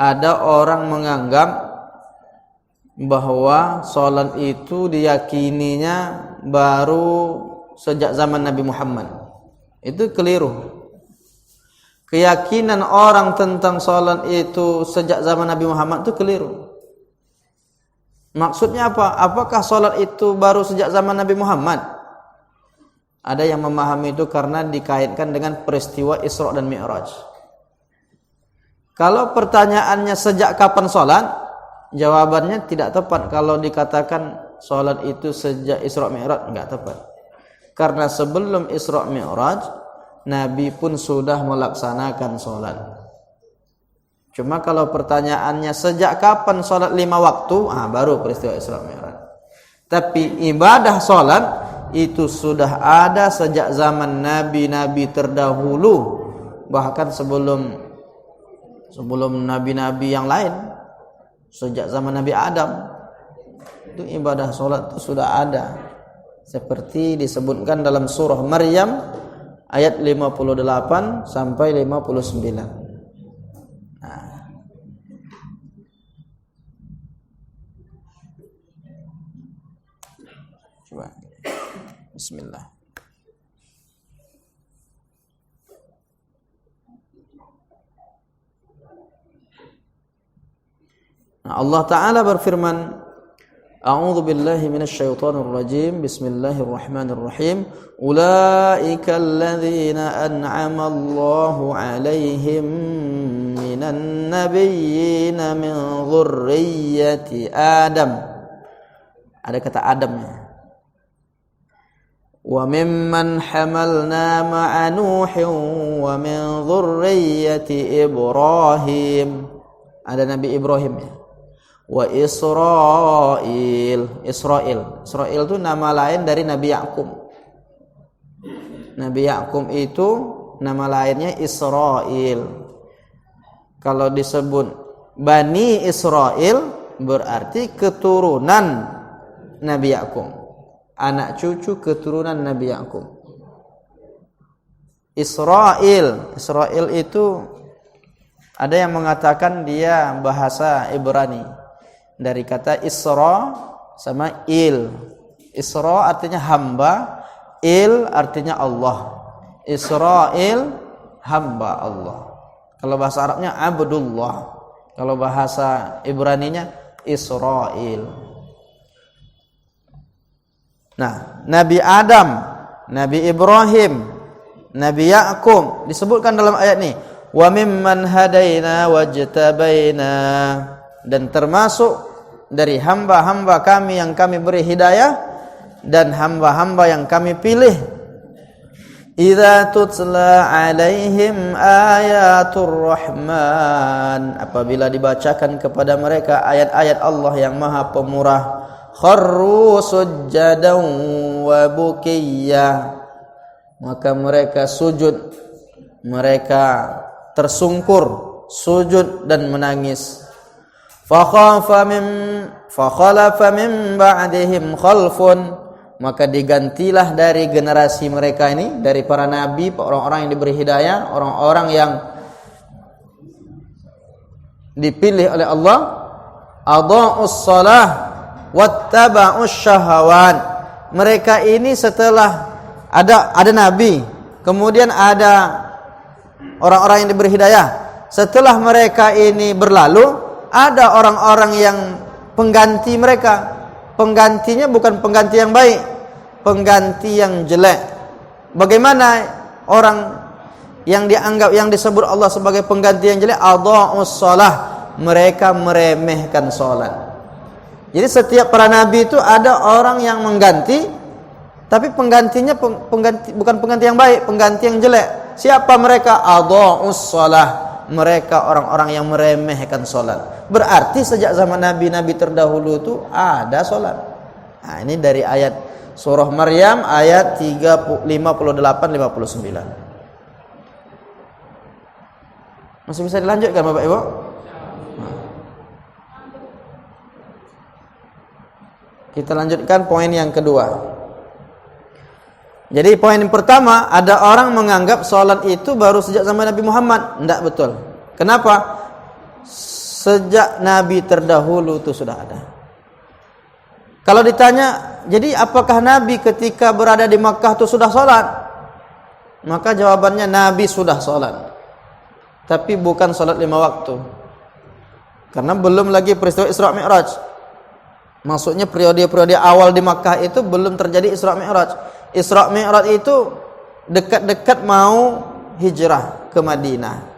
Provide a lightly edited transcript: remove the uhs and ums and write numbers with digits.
ada orang menganggap bahwa salat itu diyakininya baru sejak zaman Nabi Muhammad. Itu keliru. Keyakinan orang tentang salat itu sejak zaman Nabi Muhammad itu keliru. Maksudnya apa? Apakah salat itu baru sejak zaman Nabi Muhammad? Ada yang memahami itu karena dikaitkan dengan peristiwa Isra dan Mi'raj. Kalau pertanyaannya sejak kapan salat, jawabannya tidak tepat. Kalau dikatakan salat itu sejak Isra Mi'raj, enggak tepat. Karena sebelum Isra Mi'raj, Nabi pun sudah melaksanakan salat. Cuma kalau pertanyaannya sejak kapan salat 5 waktu, baru peristiwa Isra Mi'raj. Tapi ibadah salat itu sudah ada sejak zaman nabi-nabi terdahulu, bahkan sebelum nabi-nabi yang lain, sejak zaman Nabi Adam. Itu ibadah salat itu sudah ada. Seperti disebutkan dalam surah Maryam ayat 58 sampai 59. Coba. Bismillah. Allah Ta'ala berfirman, A'udzu billahi minasy syaithanir rajim. Bismillahirrahmanirrahim. Ulaika alladzina an'ama Allahu 'alaihim minan nabiyyin min dzurriyyati Adam. Ada kata Adamnya. Wa mimman hamalna ma'a Nuhin wa min dzurriyyati Ibrahim. Ada Nabi Ibrahim ya. Wa Israil itu nama lain dari Nabi Ya'qub. Nabi Ya'qub itu nama lainnya Israil. Kalau disebut Bani Israil berarti keturunan Nabi Ya'qub, anak cucu keturunan Nabi Ya'qub. Israil itu ada yang mengatakan dia bahasa Ibrani. Dari kata Isra sama Il. Isra artinya hamba, Il artinya Allah. Israil hamba Allah. Kalau bahasa Arabnya Abdullah. Kalau bahasa Ibraninya Israil. Nah, Nabi Adam, Nabi Ibrahim, Nabi Ya'qub disebutkan dalam ayat ini. Wa mimman hadaina wajtabaina, dan termasuk dari hamba-hamba kami yang kami beri hidayah dan hamba-hamba yang kami pilih. Idza tutla alaihim ayatur rahman, apabila dibacakan kepada mereka ayat-ayat Allah yang Maha Pemurah, kharru sujjadan wa bukiyya, maka mereka sujud, mereka tersungkur, sujud dan menangis. Fakhalafa min ba'dihim khalfun, maka digantilah dari generasi mereka ini, dari para nabi, orang-orang yang diberi hidayah, orang-orang yang dipilih oleh Allah, adha'us shalah wattaba'us syahawat. Mereka ini setelah ada nabi, kemudian ada orang-orang yang diberi hidayah. Setelah mereka ini berlalu, ada orang-orang yang pengganti mereka. Penggantinya bukan pengganti yang baik, pengganti yang jelek. Bagaimana orang yang dianggap, yang disebut Allah sebagai pengganti yang jelek? Adha'us shalah, mereka meremehkan salat. Jadi setiap para nabi itu ada orang yang mengganti, tapi penggantinya bukan pengganti yang baik, pengganti yang jelek. Siapa mereka? Adha'us shalah, mereka orang-orang yang meremehkan salat. Berarti sejak zaman nabi-nabi terdahulu itu ada salat. Nah, ini dari ayat surah Maryam ayat 58 59. Masih bisa dilanjutkan Bapak Ibu? Kita lanjutkan poin yang kedua. Jadi poin yang pertama, ada orang menganggap salat itu baru sejak zaman Nabi Muhammad. Tidak betul. Kenapa? Sejak Nabi terdahulu itu sudah ada. Kalau ditanya, jadi apakah Nabi ketika berada di Makkah itu sudah sholat? Maka jawabannya Nabi sudah sholat, tapi bukan sholat 5 waktu. Karena belum lagi peristiwa Isra Mi'raj. Maksudnya periode-periode awal di Makkah itu belum terjadi Isra Mi'raj. Isra Mi'raj itu dekat-dekat mau hijrah ke Madinah.